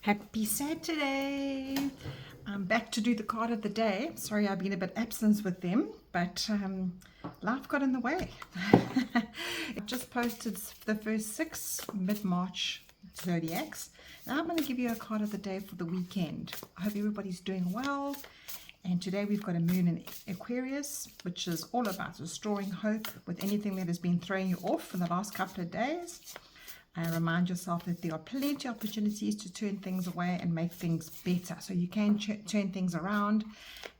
Happy Saturday! I'm back to do the card of the day. Sorry I've been a bit absent with them, but life got in the way. I just posted the first 6 mid-March zodiacs. Now I'm going to give you a card of the day for the weekend. I hope everybody's doing well. And today we've got a moon in Aquarius, which is all about restoring hope with anything that has been throwing you off for the last couple of days. Remind yourself that there are plenty of opportunities to turn things away and make things better. So you can turn things around,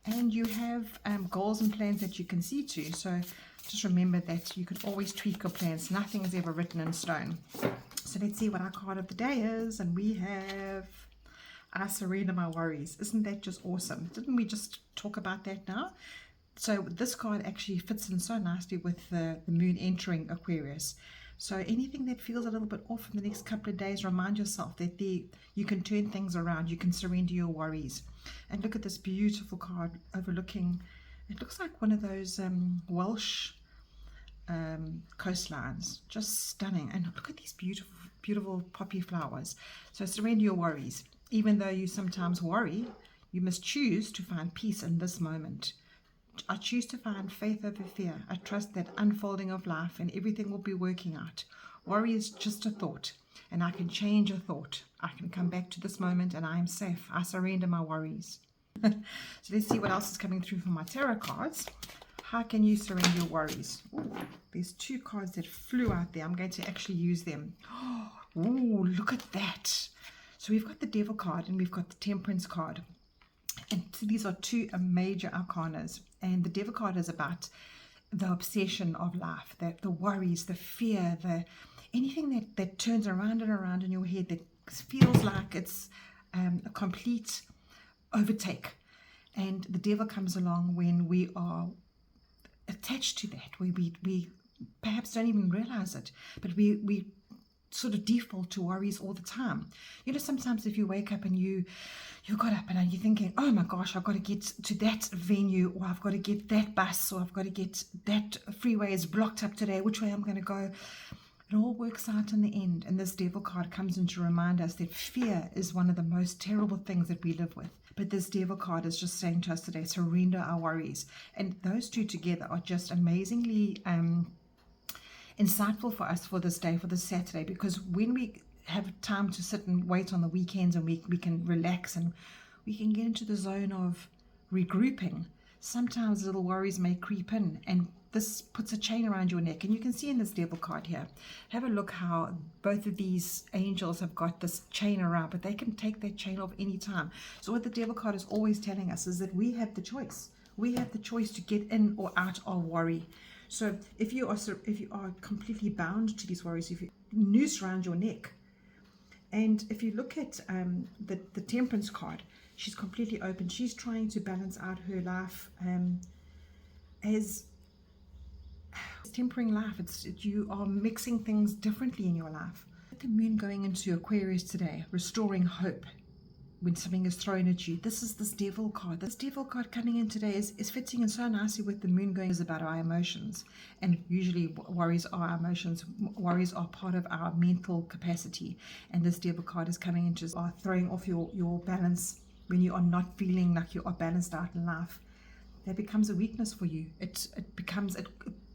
and you have goals and plans that you can see to. So just remember that you can always tweak your plans. Nothing is ever written in stone. So let's see what our card of the day is. And we have I Surrender My Worries. Isn't that just awesome? Didn't we just talk about that now? So this card actually fits in so nicely with the moon entering Aquarius. So anything that feels a little bit off in the next couple of days, remind yourself that you can turn things around. You can surrender your worries. And look at this beautiful card overlooking, it looks like one of those Welsh coastlines. Just stunning. And look at these beautiful, beautiful poppy flowers. So surrender your worries. Even though you sometimes worry, you must choose to find peace in this moment. I choose to find faith over fear. I trust that unfolding of life and everything will be working out. Worry is just a thought, and I can change a thought. I can come back to this moment and I am safe. I surrender my worries. So let's see what else is coming through for my tarot cards. How can you surrender your worries? Ooh, there's 2 cards that flew out there. I'm going to actually use them. Oh, look at that. So we've got the Devil card and we've got the Temperance card. And so these are 2 major arcanas. And the Devil card is about the obsession of life, the worries, the fear, anything that turns around and around in your head that feels like it's a complete overtake. And the Devil comes along when we are attached to that, where we perhaps don't even realize it, but we sort of default to worries all the time. You know, sometimes if you wake up and you got up and you're thinking, oh my gosh, I've got to get to that venue, or I've got to get that bus, or I've got to get that freeway is blocked up today, which way I'm going to go. It all works out in the end. And this Devil card comes in to remind us that fear is one of the most terrible things that we live with. But this Devil card is just saying to us today, surrender our worries. And those 2 together are just amazingly insightful for us for this day, for this Saturday, because when we have time to sit and wait on the weekends and we can relax and we can get into the zone of regrouping, sometimes little worries may creep in, and this puts a chain around your neck. And you can see in this Devil card here, have a look how both of these angels have got this chain around, but they can take that chain off any time. So what the Devil card is always telling us is that we have the choice. We have the choice to get in or out of worry. So if you are completely bound to these worries, if you noose around your neck, and if you look at the Temperance card, she's completely open. She's trying to balance out her life as tempering life. You are mixing things differently in your life. The moon going into Aquarius today, restoring hope when something is thrown at you. This is this Devil card. This Devil card coming in today is fitting in so nicely with the moon going is about our emotions. And usually worries are our emotions. Worries are part of our mental capacity. And this Devil card is coming into throwing off your balance when you are not feeling like you are balanced out in life. That becomes a weakness for you. It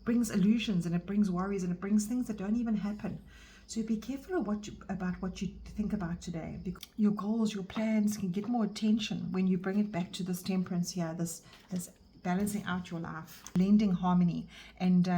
brings illusions, and it brings worries, and it brings things that don't even happen. So be careful about what you think about today, because your goals, your plans can get more attention when you bring it back to this Temperance here, this balancing out your life, blending harmony, and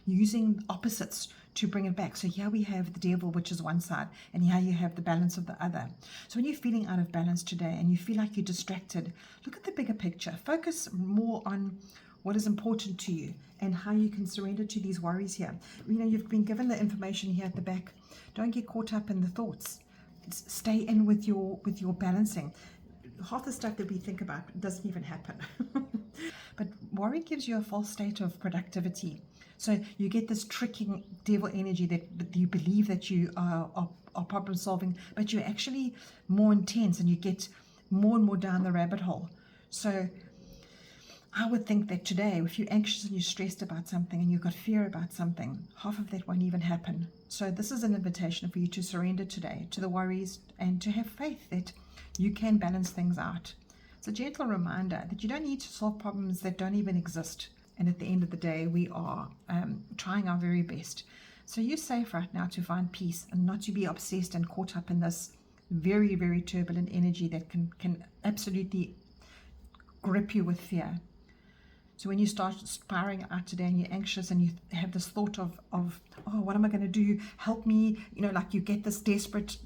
using opposites to bring it back. So here we have the Devil, which is one side, and here you have the balance of the other. So when you're feeling out of balance today and you feel like you're distracted, look at the bigger picture. Focus more on what is important to you and how you can surrender to these worries here. You know, you've been given the information here at the back. Don't get caught up in the thoughts. Stay in with your balancing. Half the stuff that we think about doesn't even happen. But worry gives you a false state of productivity. So you get this tricking Devil energy that you believe that you are problem solving, but you're actually more intense and you get more and more down the rabbit hole. So I would think that today, if you're anxious and you're stressed about something and you've got fear about something, half of that won't even happen. So this is an invitation for you to surrender today to the worries and to have faith that you can balance things out. It's a gentle reminder that you don't need to solve problems that don't even exist. And at the end of the day, we are trying our very best. So you're safe right now to find peace and not to be obsessed and caught up in this very, very turbulent energy that can absolutely grip you with fear. So when you start spiraling out today and you're anxious and you have this thought of oh, what am I going to do? Help me. You know, like you get this desperate,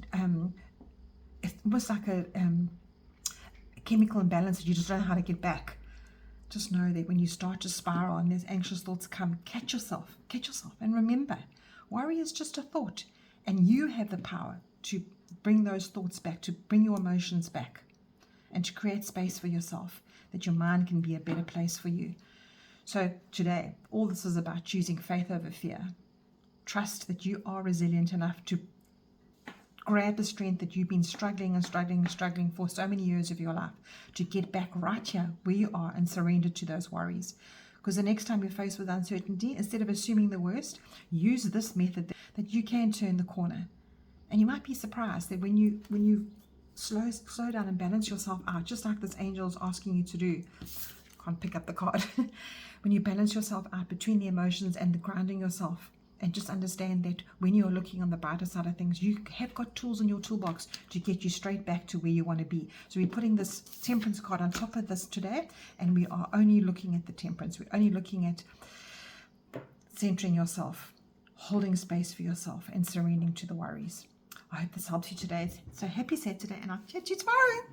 it's almost like a chemical imbalance that you just don't know how to get back. Just know that when you start to spiral and these anxious thoughts come, catch yourself. And remember, worry is just a thought. And you have the power to bring those thoughts back, to bring your emotions back, and to create space for yourself, that your mind can be a better place for you. So today, all this is about choosing faith over fear. Trust that you are resilient enough to grab the strength that you've been struggling for so many years of your life, to get back right here where you are and surrender to those worries. Because the next time you're faced with uncertainty, instead of assuming the worst, use this method that you can turn the corner. And you might be surprised that when you slow down and balance yourself out, just like this angel is asking you to do. Can't pick up the card. When you balance yourself out between the emotions and the grounding yourself, and just understand that when you're looking on the brighter side of things, you have got tools in your toolbox to get you straight back to where you want to be. So we're putting this temperance card on top of this today, and we are only looking at the temperance. We're only looking at centering yourself, holding space for yourself, and surrendering to the worries. I hope this helps you today. So happy Saturday, and I'll chat to you tomorrow.